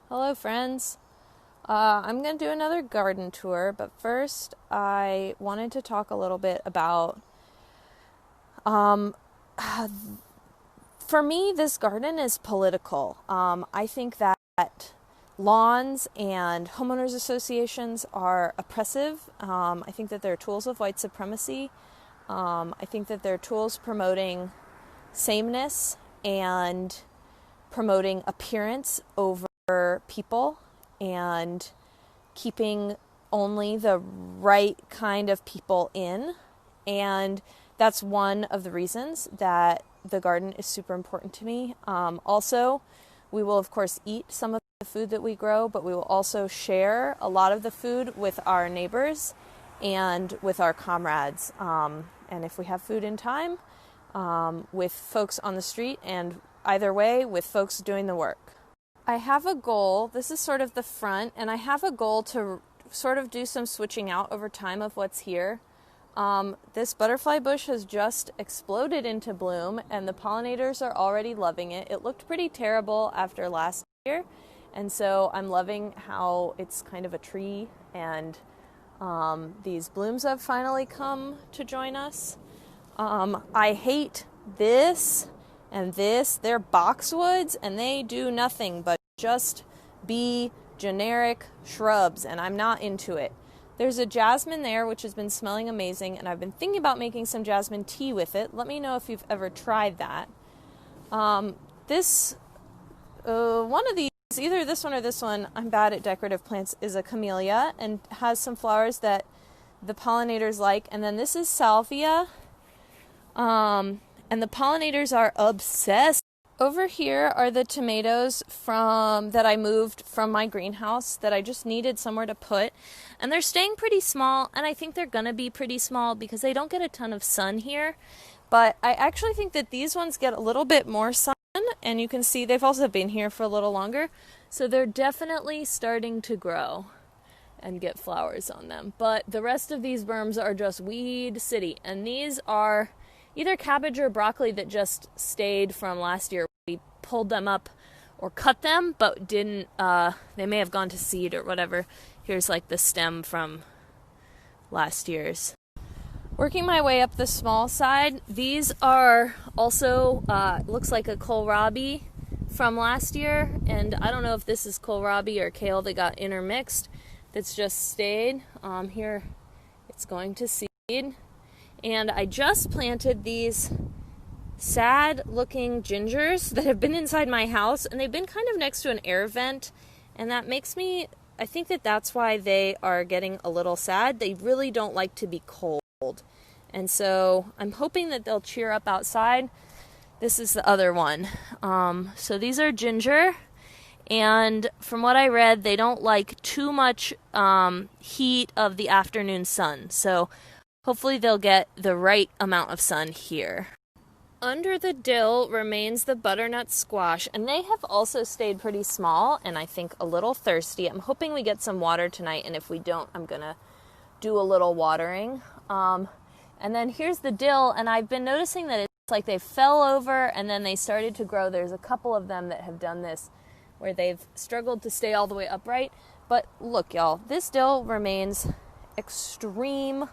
Hello, friends. I'm going to do another garden tour, but first I wanted to talk a little bit about, um, for me, this garden is political. I think that lawns and homeowners associations are oppressive. I think that they're tools of white supremacy. I think that they're tools promoting sameness and promoting appearance over people and keeping only the right kind of people in. And that's one of the reasons that the garden is super important to me. Also, we will, of course, eat some of the food that we grow, but we will also share a lot of the food with our neighbors and with our comrades. And if we have food in time, with folks on the street, and either way, with folks doing the work. I have a goal. This is sort of the front, and I have a goal to sort of do some switching out over time of what's here. This butterfly bush has just exploded into bloom, and the pollinators are already loving it. It looked pretty terrible after last year, and so I'm loving how it's kind of a tree, and these blooms have finally come to join us. I hate this and this. They're boxwoods, and they do nothing but just be generic shrubs, and I'm not into it. There's a jasmine there, which has been smelling amazing, and I've been thinking about making some jasmine tea with it. Let me know if you've ever tried that. One of these, either this one or this one, I'm bad at decorative plants, is a camellia and has some flowers that the pollinators like. And then this is salvia. And the pollinators are obsessed. Over here are the tomatoes that I moved from my greenhouse that I just needed somewhere to put. And they're staying pretty small, and I think they're going to be pretty small because they don't get a ton of sun here. But I actually think that these ones get a little bit more sun, and you can see they've also been here for a little longer. So they're definitely starting to grow and get flowers on them. But the rest of these berms are just weed city, and these are either cabbage or broccoli that just stayed from last year. We pulled them up or cut them, but didn't, they may have gone to seed or whatever. Here's like the stem from last year's. Working my way up the small side, these are also, looks like a kohlrabi from last year. And I don't know if this is kohlrabi or kale that got intermixed that's just stayed. Here it's going to seed. And I just planted these sad-looking gingers that have been inside my house, and they've been kind of next to an air vent, and that makes me, I think that that's why they are getting a little sad. They really don't like to be cold, and so I'm hoping that they'll cheer up outside. This is the other one. So these are ginger, and from what I read, they don't like too much heat of the afternoon sun, so hopefully they'll get the right amount of sun here. Under the dill remains the butternut squash, and they have also stayed pretty small and I think a little thirsty. I'm hoping we get some water tonight, and if we don't, I'm gonna do a little watering. And then here's the dill, and I've been noticing that it's like they fell over and then they started to grow. There's a couple of them that have done this where they've struggled to stay all the way upright. But look, y'all, this dill remains extremely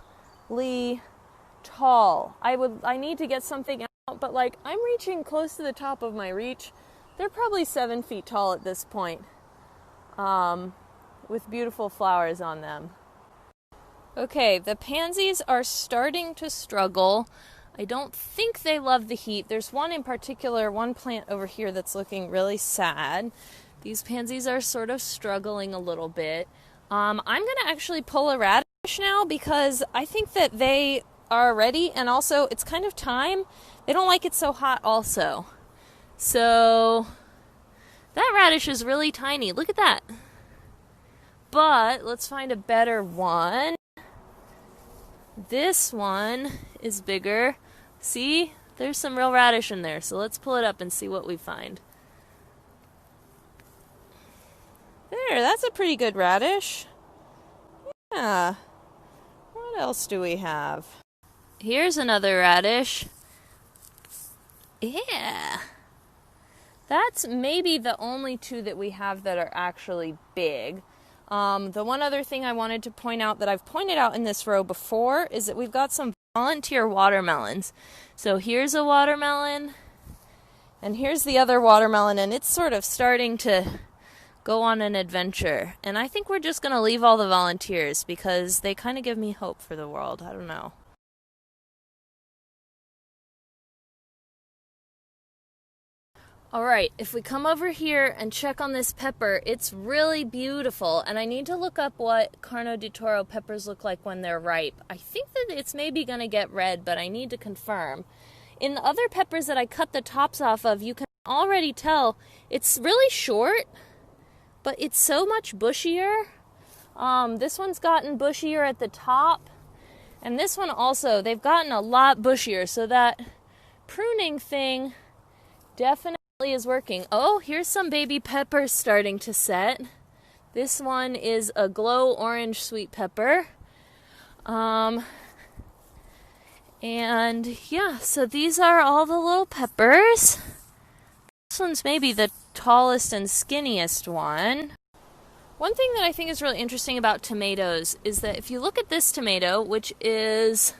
tall. I need to get something out, but like I'm reaching close to the top of my reach. They're probably 7 feet tall at this point, with beautiful flowers on them. Okay, the pansies are starting to struggle. I don't think they love the heat. There's one in particular, one plant over here that's looking really sad. These pansies are sort of struggling a little bit. I'm going to actually pull a radish now because I think that they are ready, and also it's kind of time. They don't like it so hot also. So that radish is really tiny. Look at that. But let's find a better one. This one is bigger. See? There's some real radish in there. So let's pull it up and see what we find. There, that's a pretty good radish. Yeah. What else do we have? Here's another radish. Yeah. That's maybe the only two that we have that are actually big. The one other thing I wanted to point out that I've pointed out in this row before is that we've got some volunteer watermelons. So here's a watermelon, and here's the other watermelon, and it's sort of starting to go on an adventure. And I think we're just going to leave all the volunteers because they kind of give me hope for the world. I don't know. Alright, if we come over here and check on this pepper, it's really beautiful, and I need to look up what Carno di Toro peppers look like when they're ripe. I think that it's maybe going to get red, but I need to confirm. In the other peppers that I cut the tops off of, you can already tell it's really short, but it's so much bushier. This one's gotten bushier at the top, and this one also, they've gotten a lot bushier, so that pruning thing definitely is working. Oh, here's some baby peppers starting to set. This one is a glow orange sweet pepper. And yeah, so these are all the little peppers. This one's maybe the tallest and skinniest one. One thing that I think is really interesting about tomatoes is that if you look at this tomato, which is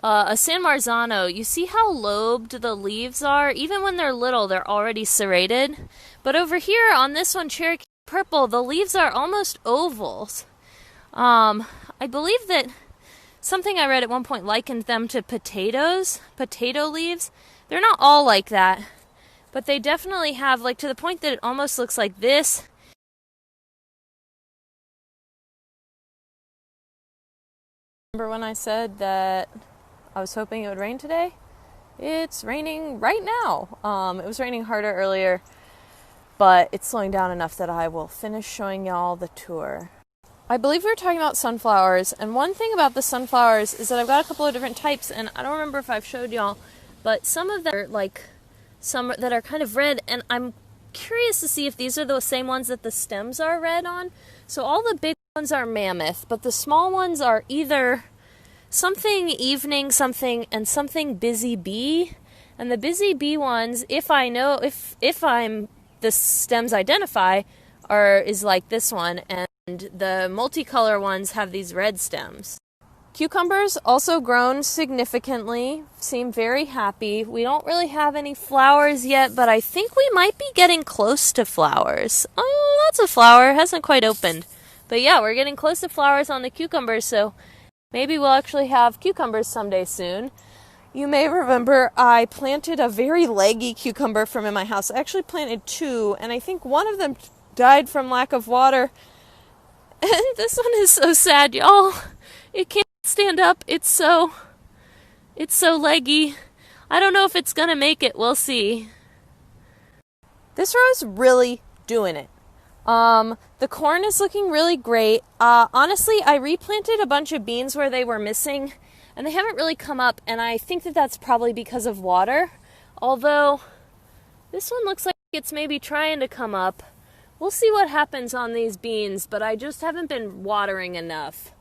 a San Marzano, you see how lobed the leaves are? Even when they're little, they're already serrated. But over here on this one, Cherokee Purple, the leaves are almost ovals. I believe that something I read at one point likened them to potatoes, potato leaves. They're not all like that, but they definitely have, like, to the point that it almost looks like this. Remember when I said that I was hoping it would rain today? It's raining right now. It was raining harder earlier, but it's slowing down enough that I will finish showing y'all the tour. I believe we were talking about sunflowers, and one thing about the sunflowers is that I've got a couple of different types, and I don't remember if I've showed y'all, but some of them are like, some that are kind of red, and I'm curious to see if these are the same ones that the stems are red on. So all the big ones are mammoth, but the small ones are either something evening something and something busy bee. And the busy bee ones, if I know, if I'm the stems identify, is like this one, and the multicolor ones have these red stems. Cucumbers also grown significantly, seem very happy. We don't really have any flowers yet, but I think we might be getting close to flowers. Oh, that's a flower, hasn't quite opened. But yeah, we're getting close to flowers on the cucumbers, so maybe we'll actually have cucumbers someday soon. You may remember I planted a very leggy cucumber from in my house. I actually planted two, and I think one of them died from lack of water. And this one is so sad, y'all. It can't stand up. It's so leggy. I don't know if it's gonna make it. We'll see. This row's really doing it. The corn is looking really great. Honestly, I replanted a bunch of beans where they were missing, and they haven't really come up, and I think that that's probably because of water. Although, this one looks like it's maybe trying to come up. We'll see what happens on these beans, but I just haven't been watering enough.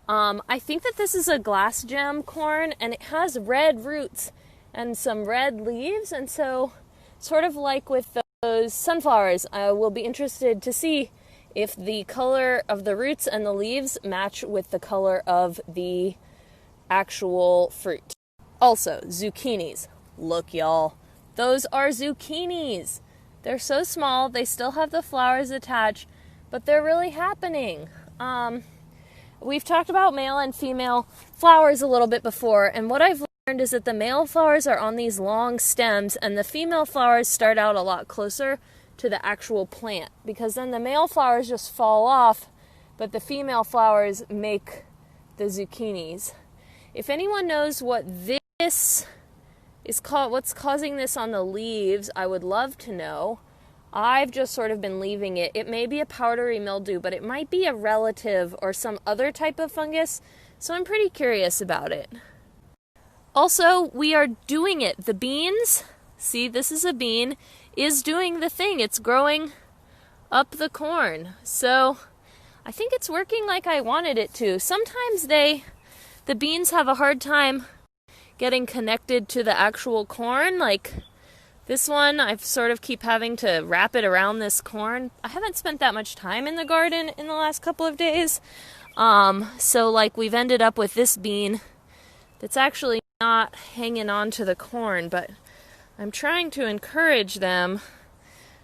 I think that this is a glass gem corn, and it has red roots and some red leaves, and so sort of like with those sunflowers, I will be interested to see if the color of the roots and the leaves match with the color of the actual fruit. Also, zucchinis. Look, y'all. Those are zucchinis. They're so small, they still have the flowers attached, but they're really happening. We've talked about male and female flowers a little bit before, and what I've learned is that the male flowers are on these long stems, and the female flowers start out a lot closer to the actual plant, because then the male flowers just fall off, but the female flowers make the zucchinis. If anyone knows what this is called, what's causing this on the leaves, I would love to know. I've just sort of been leaving it. It may be a powdery mildew, but it might be a relative or some other type of fungus, so I'm pretty curious about it. Also, we are doing it. The beans, see, this is a bean, is doing the thing. It's growing up the corn. So I think it's working like I wanted it to. Sometimes the beans have a hard time getting connected to the actual corn. Like This one, I sort of keep having to wrap it around this corn. I haven't spent that much time in the garden in the last couple of days. So like we've ended up with this bean that's actually not hanging on to the corn, but I'm trying to encourage them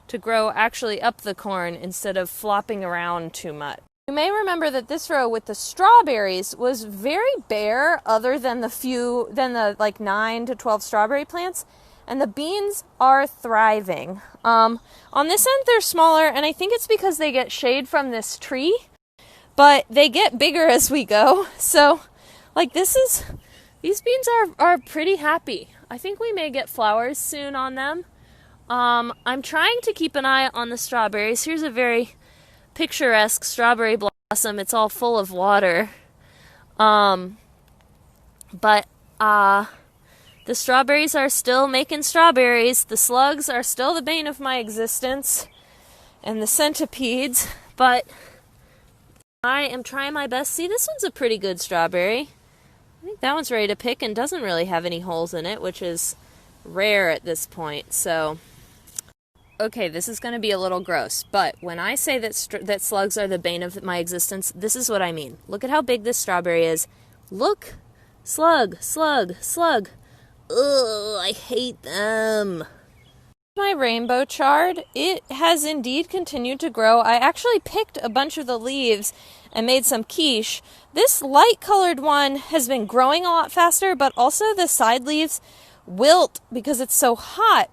to grow actually up the corn instead of flopping around too much. You may remember that this row with the strawberries was very bare other than the like 9 to 12 strawberry plants, and the beans are thriving. On this end they're smaller, and I think it's because they get shade from this tree, but they get bigger as we go. So like these beans are pretty happy. I think we may get flowers soon on them. I'm trying to keep an eye on the strawberries. Here's a very picturesque strawberry blossom. It's all full of water. But the strawberries are still making strawberries. The slugs are still the bane of my existence, and the centipedes, but I am trying my best. See, this one's a pretty good strawberry. I think that one's ready to pick and doesn't really have any holes in it, which is rare at this point. So okay, this is going to be a little gross, but when I say that slugs are the bane of my existence, this is what I mean. Look at how big this strawberry is. Look. Slug, slug, slug. Ugh, I hate them. My rainbow chard, it has indeed continued to grow. I actually picked a bunch of the leaves and made some quiche. This light colored one has been growing a lot faster, but also the side leaves wilt because it's so hot.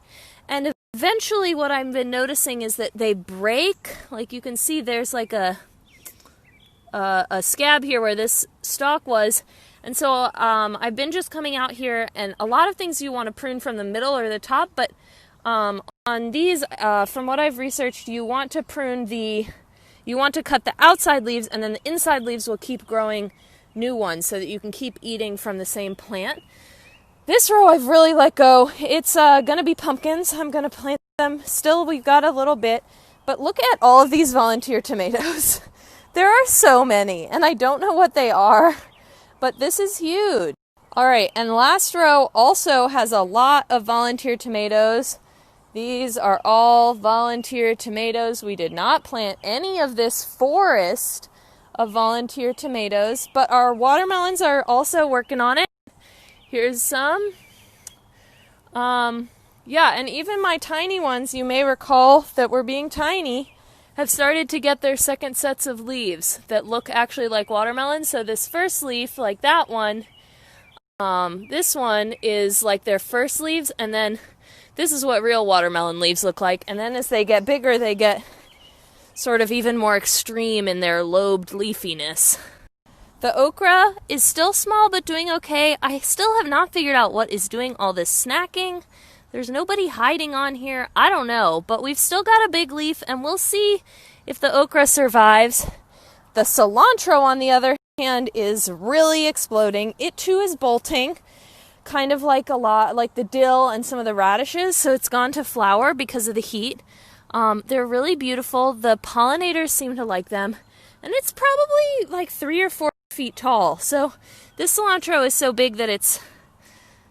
And eventually what I've been noticing is that they break. Like you can see there's like a scab here where this stalk was. And so I've been just coming out here, and a lot of things you want to prune from the middle or the top, but on these, from what I've researched, you want to cut the outside leaves, and then the inside leaves will keep growing new ones so that you can keep eating from the same plant. This row I've really let go. It's going to be pumpkins. I'm going to plant them. Still, we've got a little bit. But look at all of these volunteer tomatoes. There are so many, and I don't know what they are, but this is huge. All right, and last row also has a lot of volunteer tomatoes. These are all volunteer tomatoes. We did not plant any of this forest of volunteer tomatoes, but our watermelons are also working on it. Here's some. Yeah, and even my tiny ones, you may recall that were being tiny, have started to get their second sets of leaves that look actually like watermelons. So this first leaf, like that one, this one is like their first leaves, and then this is what real watermelon leaves look like. And then as they get bigger, they get sort of even more extreme in their lobed leafiness. The okra is still small but doing okay. I still have not figured out what is doing all this snacking. There's nobody hiding on here. I don't know, but we've still got a big leaf, and we'll see if the okra survives. The cilantro, on the other hand, is really exploding. It too is bolting, kind of like the dill and some of the radishes, so it's gone to flower because of the heat. They're really beautiful. The pollinators seem to like them, and it's probably like 3 or 4 feet tall. So this cilantro is so big that it's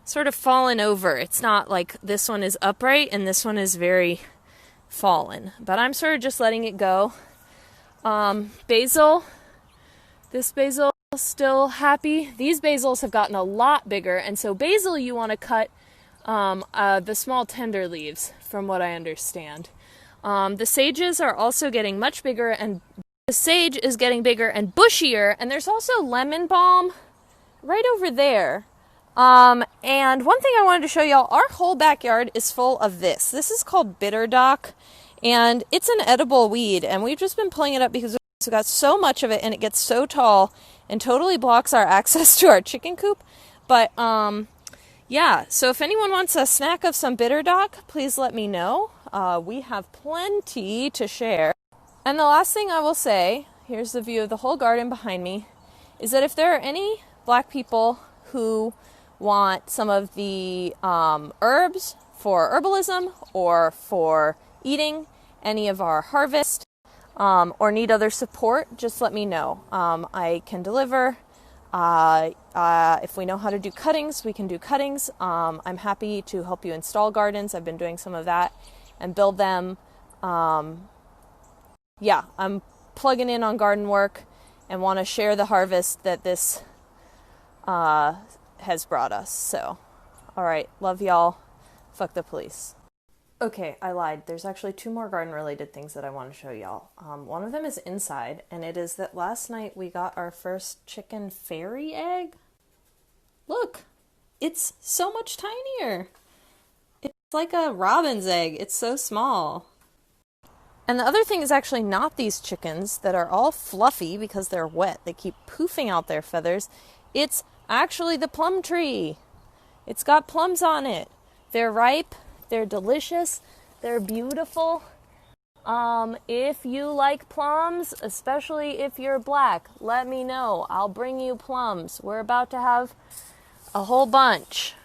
sort of fallen over. It's not like this one is upright and this one is very fallen, but I'm sort of just letting it go. Basil, this basil is still happy. These basils have gotten a lot bigger, and so basil you want to cut the small tender leaves, from what I understand. The sages are also getting much bigger, and the sage is getting bigger and bushier, and there's also lemon balm right over there. And one thing I wanted to show y'all, our whole backyard is full of this. This is called bitter dock, and it's an edible weed, and we've just been pulling it up because we've got so much of it, and it gets so tall and totally blocks our access to our chicken coop. But, yeah, so if anyone wants a snack of some bitter dock, please let me know. We have plenty to share. And the last thing I will say, here's the view of the whole garden behind me, is that if there are any Black people who want some of the herbs for herbalism or for eating any of our harvest or need other support, just let me know. I can deliver. If we know how to do cuttings, we can do cuttings. I'm happy to help you install gardens. I've been doing some of that and build them. Yeah, I'm plugging in on garden work and want to share the harvest that this has brought us. So, all right, love y'all. Fuck the police. Okay, I lied. There's actually 2 more garden-related things that I want to show y'all. One of them is inside, and it is that last night we got our first chicken fairy egg. Look, it's so much tinier. It's like a robin's egg. It's so small. And the other thing is actually not these chickens that are all fluffy because they're wet. They keep poofing out their feathers. It's actually the plum tree. It's got plums on it. They're ripe. They're delicious. They're beautiful. If you like plums, especially if you're black, let me know. I'll bring you plums. We're about to have a whole bunch.